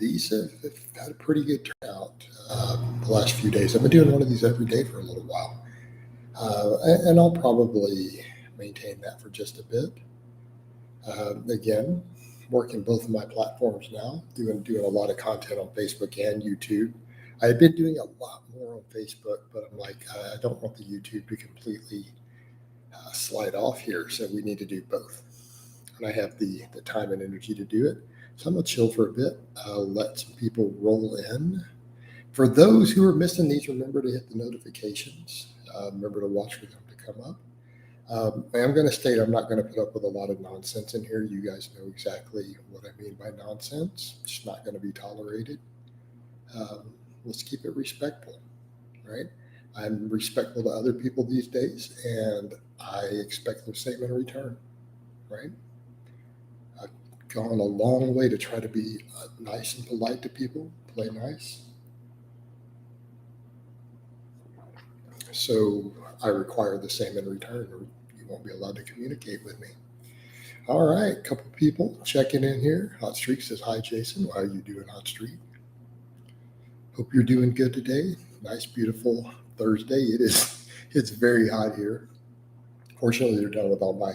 these have had a pretty good turnout the last few days. I've been doing one of these every day for a little while. And I'll probably maintain that for just a bit. Again, working both of my platforms now, doing a lot of content on Facebook and YouTube. I had been doing a lot more on Facebook, but I'm like, I don't want the YouTube to completely slide off here. So we need to do both. And I have the time and energy to do it. So I'm going to chill for a bit, let some people roll in. For those who are missing these, remember to hit the notifications. Remember to watch for them to come up. I'm going to state I'm not going to put up with a lot of nonsense in here. You guys know exactly what I mean by nonsense. It's not going to be tolerated. Let's keep it respectful, right? I'm respectful to other people these days, and I expect the same in return, right? I've gone a long way to try to be nice and polite to people, play nice. So I require the same in return, or you won't be allowed to communicate with me. All right, a couple people checking in here. Hot Streak says, hi, Jason. How are you doing, Hot Streak? Hope you're doing good today. Nice, beautiful Thursday. It's very hot here. Fortunately, they're done with all my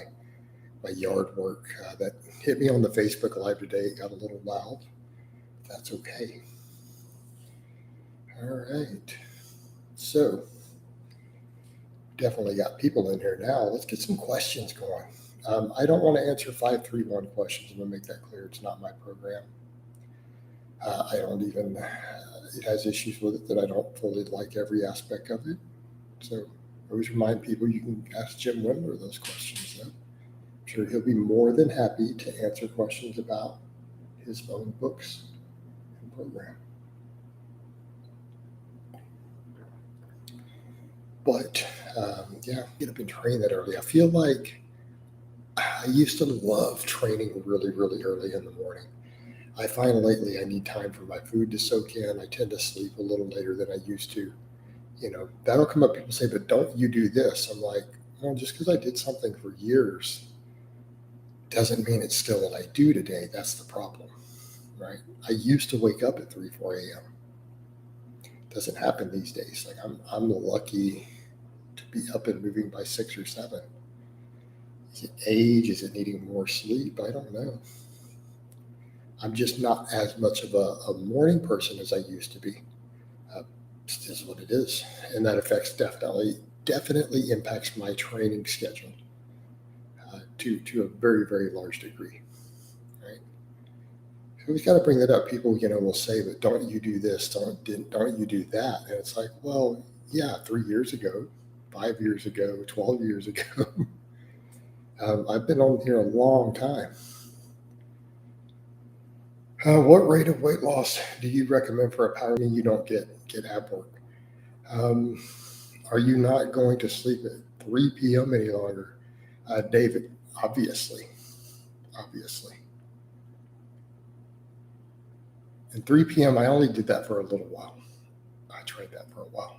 yard work. That hit me on the Facebook Live today. It got a little loud. That's okay. All right. So definitely got people in here now. Let's get some questions going. I don't want to answer 531 questions. I'm going to make that clear. It's not my program. I don't even, it has issues with it that I don't fully like every aspect of it. So always remind people you can ask Jim Wendler those questions. Though. I'm sure he'll be more than happy to answer questions about his own books and program. But yeah, get up and train that early. I feel like I used to love training really, really early in the morning. I find lately I need time for my food to soak in. I tend to sleep a little later than I used to. You know, that'll come up. People say, but don't you do this? I'm like, well, just because I did something for years doesn't mean it's still what I do today. That's the problem, right? I used to wake up at 3, 4 a.m. Doesn't happen these days. Like I'm lucky to be up and moving by 6 or 7. Is it age? Is it needing more sleep? I don't know. I'm just not as much of a morning person as I used to be. It is what it is. And that affects definitely impacts my training schedule to a very, very large degree, right? So we've got to bring that up. People, will say, but don't you do this? Don't you do that? And it's like, well, yeah, 3 years ago, 5 years ago, 12 years ago. I've been on here a long time. What rate of weight loss do you recommend for a power meeting you don't get ab work? Are you not going to sleep at 3 p.m. any longer? David, obviously. And 3 p.m., I only did that for a little while. I tried that for a while.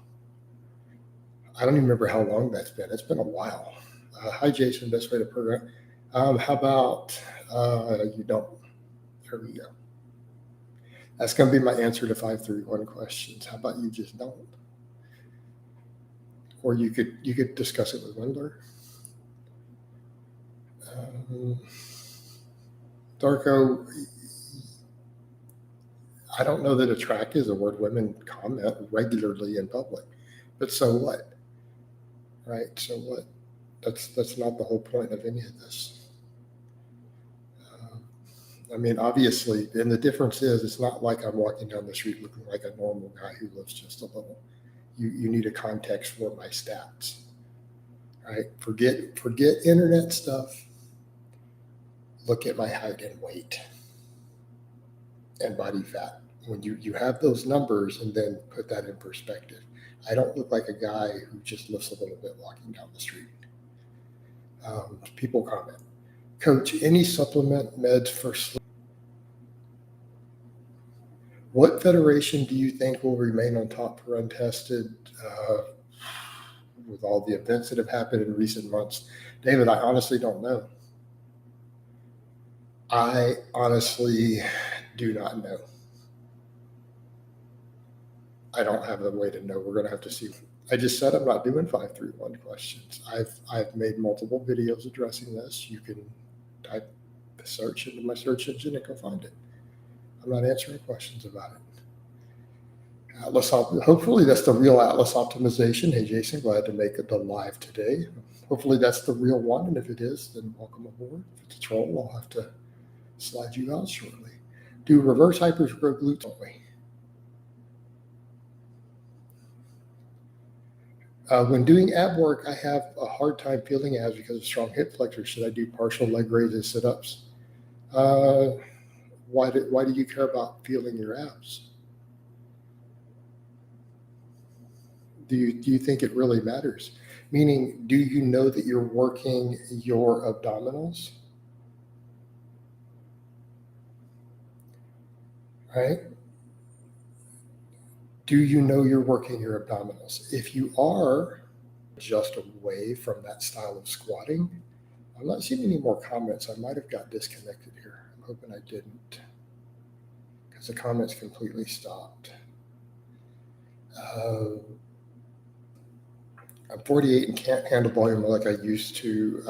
I don't even remember how long that's been. It's been a while. Hi, Jason, best way to program. How about you don't? There we go. That's going to be my answer to 531 questions. How about you just don't? Or you could discuss it with Wendler. Darko, I don't know that attract is a word women comment regularly in public, but so what? Right? So what? That's not the whole point of any of this. I mean, obviously, and the difference is it's not like I'm walking down the street looking like a normal guy who lifts just a little. You need a context for my stats, right? Forget internet stuff. Look at my height and weight and body fat. When you have those numbers and then put that in perspective. I don't look like a guy who just lifts a little bit walking down the street. People comment, Coach, any supplement meds for sleep? What federation do you think will remain on top for untested with all the events that have happened in recent months? David, I honestly don't know. I honestly do not know. I don't have a way to know. We're going to have to see. I just said I'm not doing 531 questions. I've made multiple videos addressing this. You can type the search into my search engine and go find it. I'm not answering questions about it. Atlas, hopefully that's the real Atlas optimization. Hey, Jason, glad to make it the live today. Hopefully that's the real one. And if it is, then welcome aboard. If it's a troll, I'll have to slide you out shortly. Do reverse hypers grow glutes only? When doing ab work, I have a hard time feeling abs because of strong hip flexors. Should I do partial leg raises, sit-ups? Why do you care about feeling your abs? Do you think it really matters? Meaning, do you know that you're working your abdominals? Right? Do you know you're working your abdominals? If you are just away from that style of squatting, I'm not seeing any more comments. I might have got disconnected here. I'm hoping I didn't, because the comments completely stopped. I'm 48 and can't handle volume like I used to.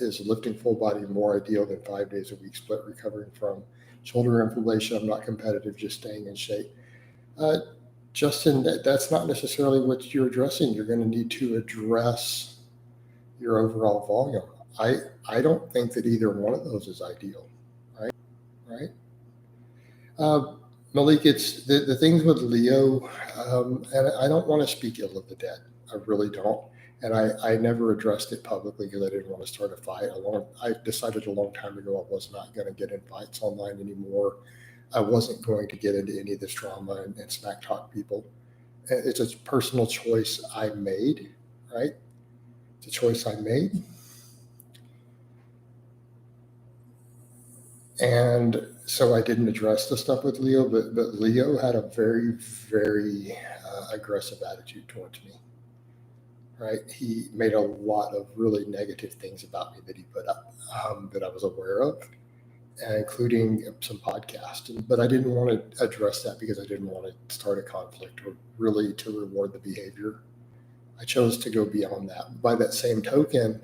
Is lifting full body more ideal than 5 days a week split recovering from shoulder inflammation? I'm not competitive, just staying in shape. Justin, that's not necessarily what you're addressing. You're going to need to address your overall volume. I don't think that either one of those is ideal, right? Malik, it's the things with Leo, and I don't want to speak ill of the dead. I really don't. And I never addressed it publicly because I didn't want to start a fight. I decided a long time ago I was not going to get in fights online anymore. I wasn't going to get into any of this drama and smack talk people. It's a personal choice I made, right? It's a choice I made. And so I didn't address the stuff with Leo, but Leo had a very, very aggressive attitude towards me, right? He made a lot of really negative things about me that he put up that I was aware of, including some podcasts. But I didn't want to address that because I didn't want to start a conflict or really to reward the behavior. I chose to go beyond that. By that same token,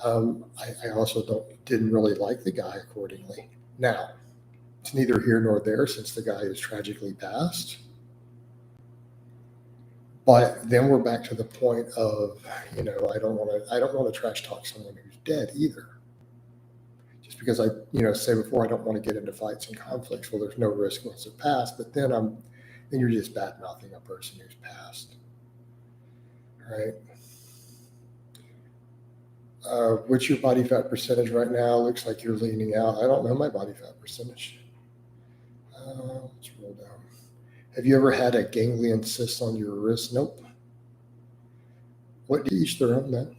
I also didn't really like the guy accordingly. Now, it's neither here nor there since the guy is tragically passed. But then we're back to the point of, I don't want to trash talk someone who's dead either. Just because I, say before, I don't want to get into fights and conflicts. Well, there's no risk once it passed, but then you're just bad mouthing a person who's passed, right? What's your body fat percentage right now? Looks like you're leaning out. I don't know my body fat percentage. Let's roll down. Have you ever had a ganglion cyst on your wrist? Nope. What do you each their own, man?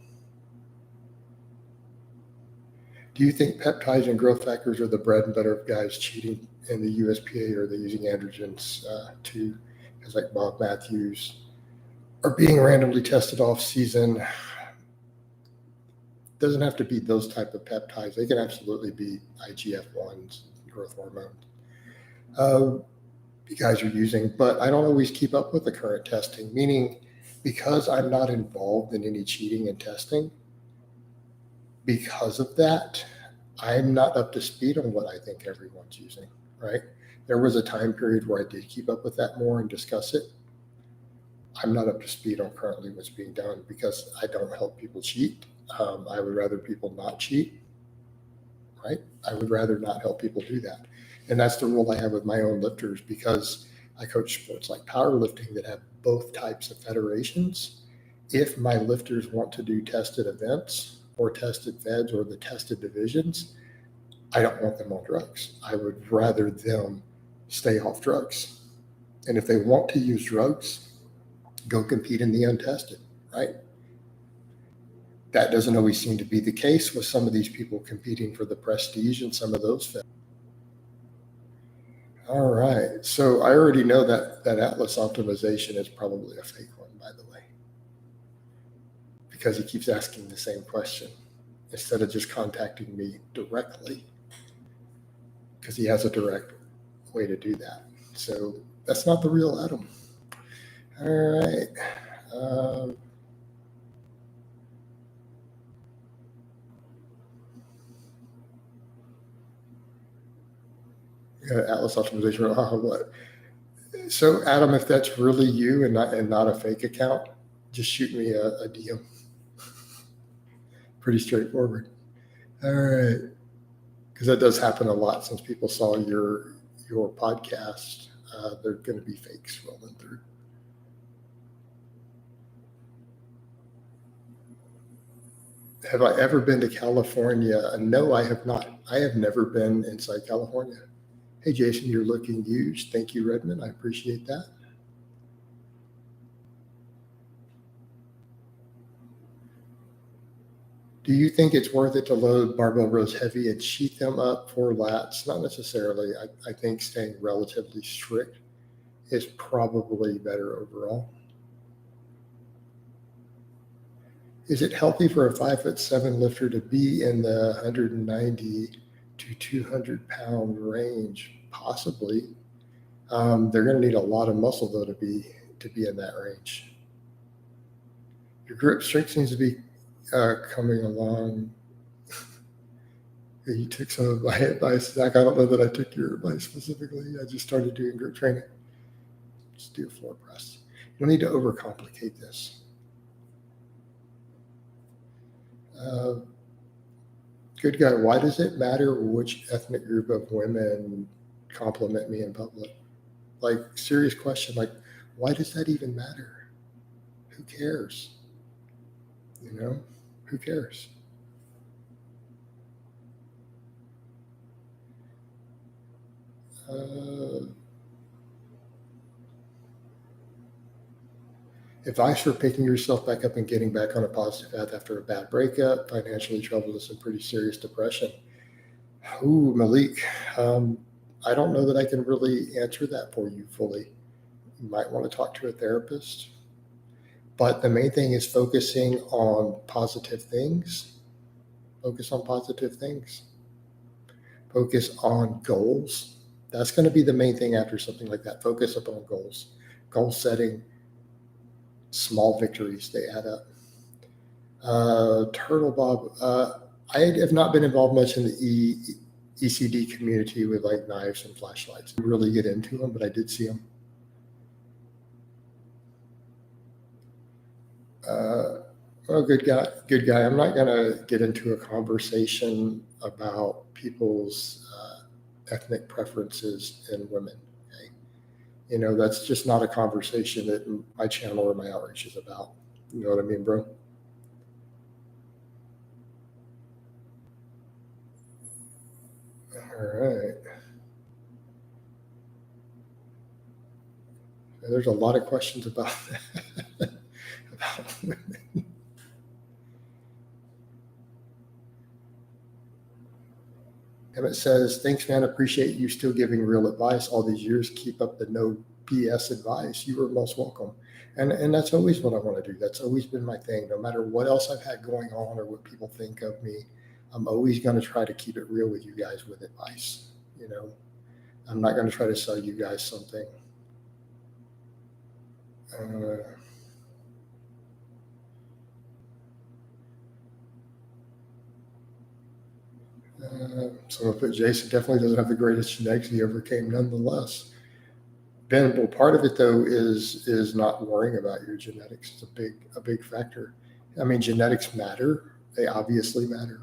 Do you think peptides and growth factors are the bread and butter of guys cheating in the USPA, or are they using androgens too? Because like Bob Matthews are being randomly tested off season. Doesn't have to be those type of peptides. They can absolutely be IGF-1s, growth hormones. You guys are using, but I don't always keep up with the current testing, meaning because I'm not involved in any cheating and testing, because of that, I'm not up to speed on what I think everyone's using, right? There was a time period where I did keep up with that more and discuss it. I'm not up to speed on currently what's being done because I don't help people cheat. I would rather people not cheat, right? I would rather not help people do that. And that's the rule I have with my own lifters because I coach sports like powerlifting that have both types of federations. If my lifters want to do tested events or tested feds or the tested divisions, I don't want them on drugs. I would rather them stay off drugs. And if they want to use drugs, go compete in the untested, right? That doesn't always seem to be the case with some of these people competing for the prestige and some of those feds. All right. So I already know that Atlas optimization is probably a fake one, by the way, because he keeps asking the same question instead of just contacting me directly, because he has a direct way to do that. So that's not the real Adam. All right. Atlas optimization. What? So, Adam, if that's really you and not a fake account, just shoot me a DM. Pretty straightforward. All right, because that does happen a lot. Since people saw your podcast, they're going to be fakes rolling through. Have I ever been to California? No, I have not. I have never been inside California. Hey, Jason, you're looking huge. Thank you, Redmond. I appreciate that. Do you think it's worth it to load barbell rows heavy and sheet them up for lats? Not necessarily. I think staying relatively strict is probably better overall. Is it healthy for a 5'7" lifter to be in the 190 to 200 pound range? Possibly. They're going to need a lot of muscle though to be in that range. Your grip strength seems to be coming along. You took some of my advice, Zach. I don't know that I took your advice specifically. I just started doing grip training. Just do a floor press. You don't need to overcomplicate this. Good guy. Why does it matter which ethnic group of women compliment me in public? Like, serious question. Like, why does that even matter? Who cares? You know, who cares? Advice for picking yourself back up and getting back on a positive path after a bad breakup, financially troubled, with some pretty serious depression. Ooh, Malik, I don't know that I can really answer that for you fully. You might want to talk to a therapist. But the main thing is focusing on positive things. Focus on positive things. Focus on goals. That's going to be the main thing after something like that. Focus upon goals. Goal setting, small victories, they add up. Turtle Bob, I have not been involved much in the ECD community with like knives and flashlights. I didn't really get into them, but I did see them. Well, good guy. I'm not going to get into a conversation about people's ethnic preferences in women. Okay? You know, that's just not a conversation that my channel or my outreach is about. You know what I mean, bro? All right. There's a lot of questions about that. About women. Emmett says, thanks, man. Appreciate you still giving real advice all these years. Keep up the no BS advice. You are most welcome. And that's always what I want to do. That's always been my thing. No matter what else I've had going on or what people think of me, I'm always going to try to keep it real with you guys with advice. You know, I'm not going to try to sell you guys something. Someone put Jason definitely doesn't have the greatest genetics he overcame nonetheless. Ben, well, part of it though is not worrying about your genetics. It's a big factor. I mean, genetics matter. They obviously matter.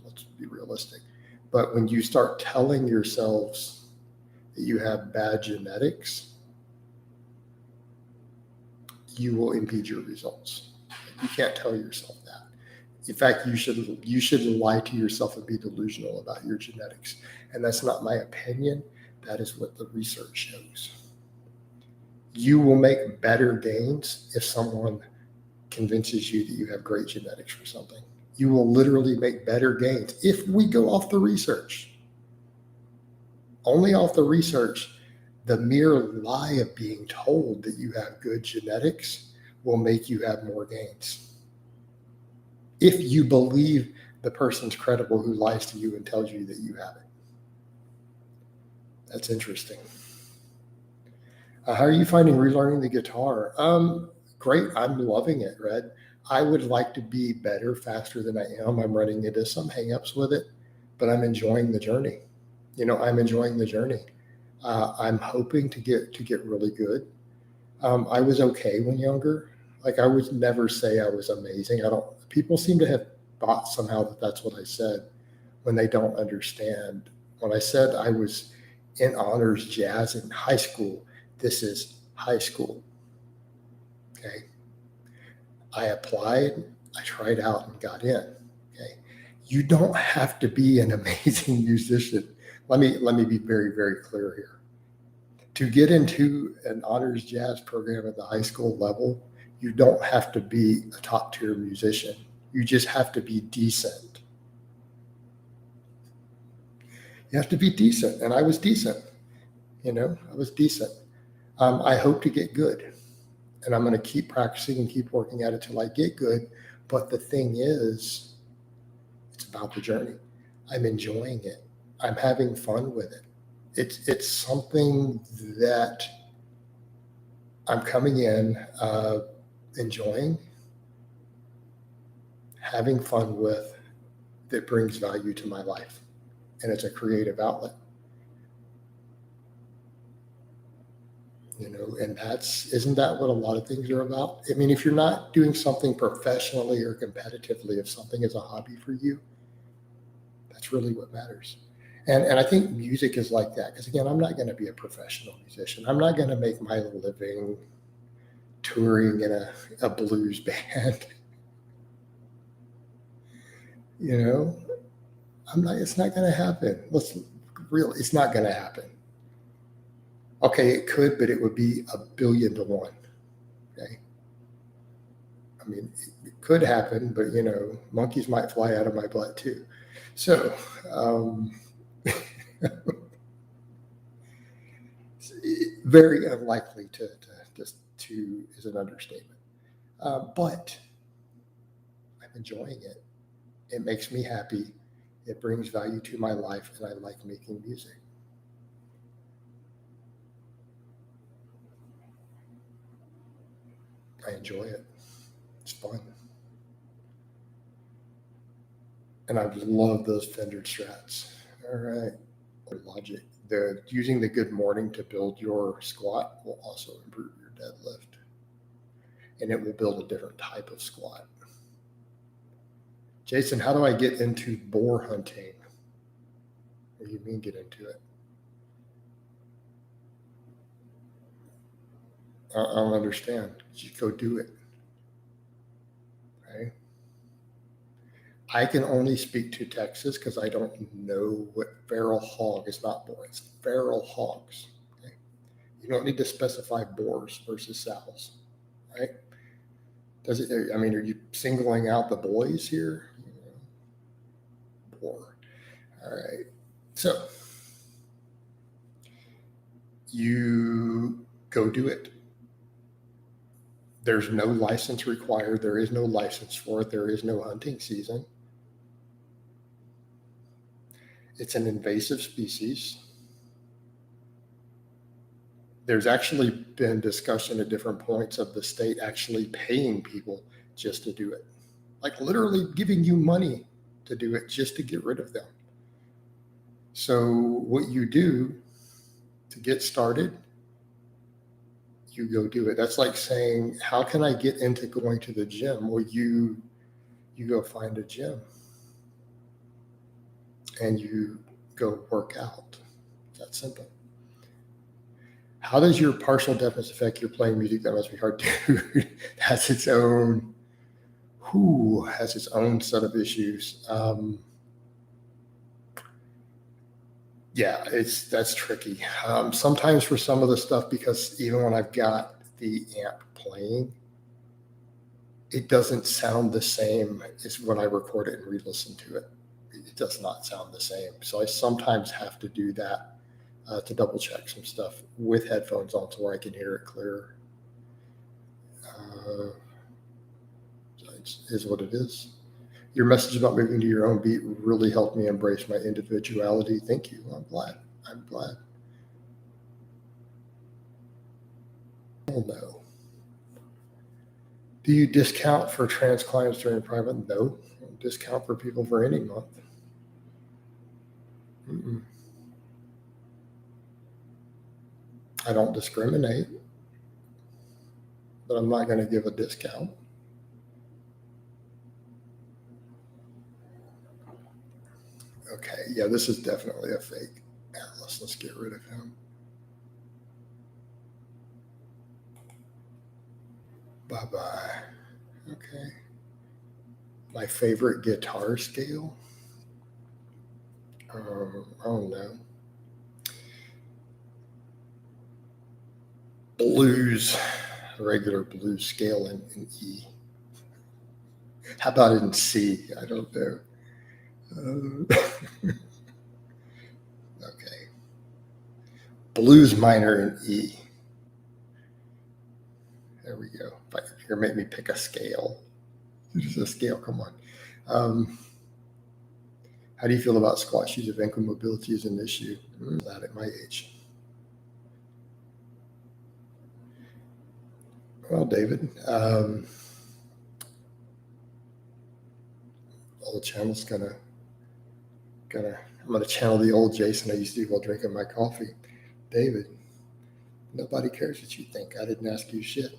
Let's be realistic. But when you start telling yourselves that you have bad genetics, you will impede your results. You can't tell yourself that. In fact, you should lie to yourself and be delusional about your genetics. And that's not my opinion. That is what the research shows. You will make better gains if someone convinces you that you have great genetics for something. You will literally make better gains if we go off the research. Only off the research, the mere lie of being told that you have good genetics will make you have more gains. If you believe the person's credible who lies to you and tells you that you have it. That's interesting. How are you finding relearning the guitar? Great. I'm loving it, Red. I would like to be better faster than I am. I'm running into some hangups with it, but I'm enjoying the journey. I'm enjoying the journey. I'm hoping to get really good. I was okay when younger. Like I would never say I was amazing. I don't. People seem to have thought somehow that that's what I said when they don't understand. When I said I was in honors jazz in high school, this is high school. Okay. I applied, I tried out and got in. Okay. You don't have to be an amazing musician. Let me be very, very clear here. To get into an honors jazz program at the high school level, you don't have to be a top tier musician. You just have to be decent. You have to be decent. And I was decent. I was decent. I hope to get good. And I'm going to keep practicing and keep working at it till I get good. But the thing is, it's about the journey. I'm enjoying it. I'm having fun with it. It's something that I'm coming in, enjoying, having fun with, that brings value to my life. And it's a creative outlet. And isn't that what a lot of things are about? I mean, if you're not doing something professionally or competitively, if something is a hobby for you, that's really what matters. And I think music is like that. Because again, I'm not going to be a professional musician. I'm not going to make my living touring in a blues band. It's not going to happen. It's not going to happen. Okay, it could, but it would be 1,000,000,000 to 1. Okay. I mean, it could happen, but monkeys might fly out of my butt too. So, very unlikely to is an understatement. But I'm enjoying it. It makes me happy. It brings value to my life, and I like making music. I enjoy it. It's fun. And I love those Fender Strats. All right. Logic. Using the good morning to build your squat will also improve your deadlift. And it will build a different type of squat. Jason, how do I get into boar hunting? What do you mean get into it? I don't understand. Just go do it. Okay. I can only speak to Texas because I don't know what feral hog is. Not boar, it's feral hogs. Okay. You don't need to specify boars versus sows, right? Are you singling out the boys here? Boar. All right. So you go do it. There's no license required. There is no license for it. There is no hunting season. It's an invasive species. There's actually been discussion at different points of the state actually paying people just to do it. Like literally giving you money to do it just to get rid of them. So what you do to get started, you go do it. That's like saying, how can I get into going to the gym? Well, you go find a gym and you go work out. It's that simple. How does your partial deafness affect your playing music? That must be hard too. Has its own set of issues. Yeah, that's tricky. Sometimes for some of the stuff, because even when I've got the amp playing, it doesn't sound the same as when I record it and re-listen to it. It does not sound the same. So I sometimes have to do that to double check some stuff with headphones on so where I can hear it clearer. It is what it is. Your message about moving to your own beat really helped me embrace my individuality. Thank you. I'm glad. No. Do you discount for trans clients during private? No. Don't discount for people for any month. Mm-mm. I don't discriminate, but I'm not going to give a discount. Okay, yeah, this is definitely a fake Atlas. Let's get rid of him. Bye-bye. Okay. My favorite guitar scale? I don't know. Blues, regular blues scale in E. How about in C? I don't know. Okay. Blues minor in E. There we go. Here, make me pick a scale. Just a scale, come on. How do you feel about squat shoes if ankle mobility is an issue? That at my age. Well, David, old channel's I'm gonna channel the old Jason I used to do while drinking my coffee. David, nobody cares what you think. I didn't ask you shit.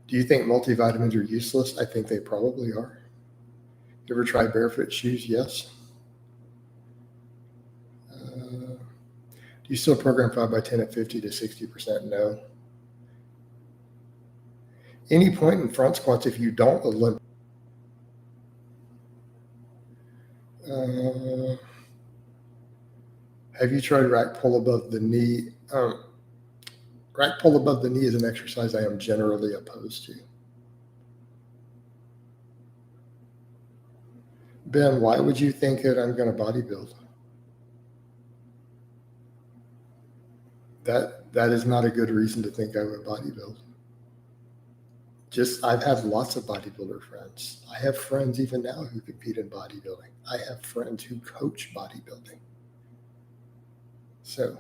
Do you think multivitamins are useless? I think they probably are. You ever try barefoot shoes? Yes. Do you still program 5x10 at 50 to 60%? No. Any point in front squats if you don't eliminate. Have you tried rack pull above the knee? Rack pull above the knee is an exercise I am generally opposed to. Ben, why would you think that I'm going to bodybuild? That is not a good reason to think I would bodybuild. I've had lots of bodybuilder friends. I have friends even now who compete in bodybuilding. I have friends who coach bodybuilding. So,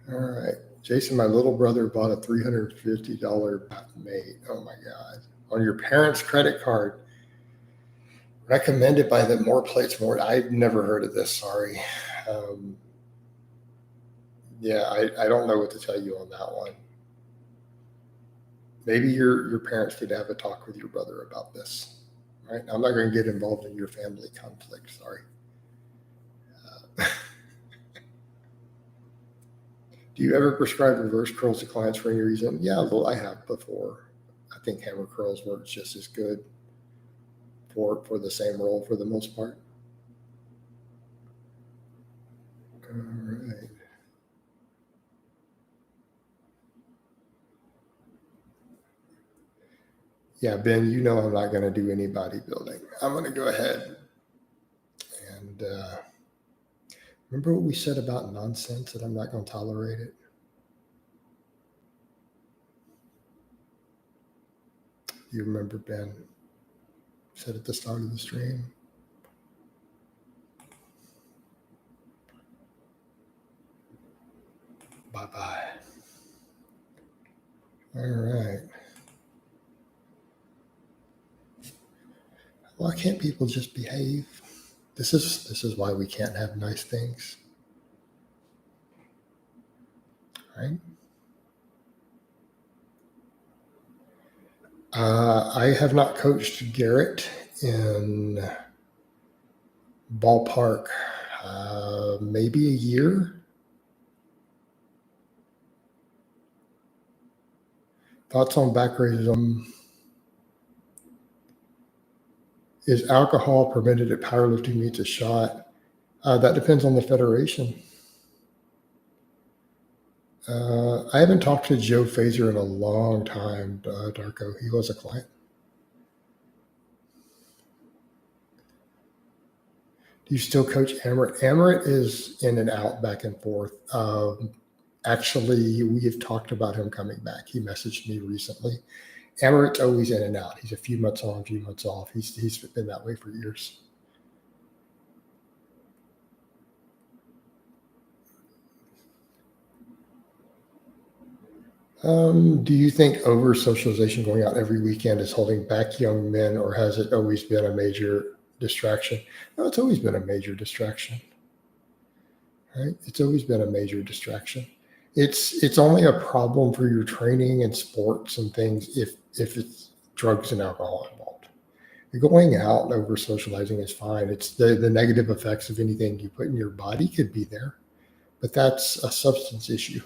all right. Jason, my little brother bought a $350 mate. Oh my God. On your parents' credit card. Recommended by the More Plates More. I've never heard of this. Sorry. Yeah, I don't know what to tell you on that one. Maybe your parents need to have a talk with your brother about this. Right? I'm not going to get involved in your family conflict. Sorry. Do you ever prescribe reverse curls to clients for any reason? Yeah, well, I have before. I think hammer curls works just as good for the same role for the most part. All right. Yeah, Ben, you know I'm not going to do any bodybuilding. I'm going to go ahead and remember what we said about nonsense, that I'm not going to tolerate it? You remember, Ben said at the start of the stream? Bye-bye. All right. Why can't people just behave? This is why we can't have nice things. Right? I have not coached Garrett in ballpark maybe a year. Thoughts on back raises? Is alcohol permitted at powerlifting meets a shot? That depends on the federation. I haven't talked to Joe Fazer in a long time, Darko. He was a client. Do you still coach Amaret? Amaret is in and out, back and forth. Actually, we have talked about him coming back. He messaged me recently. Amaret's always in and out. He's a few months on, a few months off. He's been that way for years. Do you think over socialization, going out every weekend, is holding back young men, or has it always been a major distraction? No, it's always been a major distraction, right? It's always been a major distraction. It's only a problem for your training and sports and things if it's drugs and alcohol involved. Going out and over socializing is fine. It's the negative effects of anything you put in your body could be there, but that's a substance issue,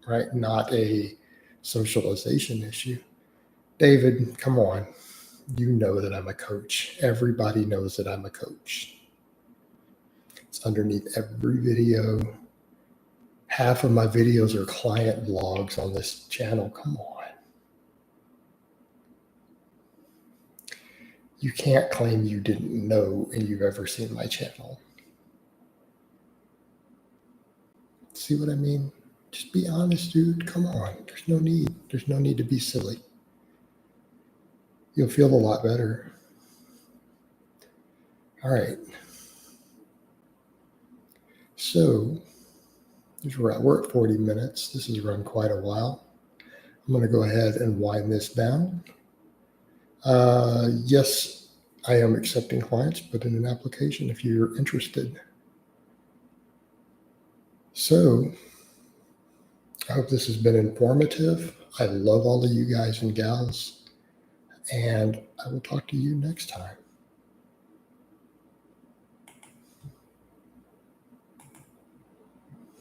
right? Not a socialization issue. David, come on. You know that I'm a coach. Everybody knows that I'm a coach. It's underneath every video. Half of my videos are client vlogs on this channel. Come on. You can't claim you didn't know and you've ever seen my channel. See what I mean? Just be honest, dude. Come on. There's no need. There's no need to be silly. You'll feel a lot better. All right. So we're at 40 minutes. This has run quite a while. I'm going to go ahead and wind this down. Yes, I am accepting clients. Put in an application if you're interested. So I hope this has been informative. I love all of you guys and gals, and I will talk to you next time.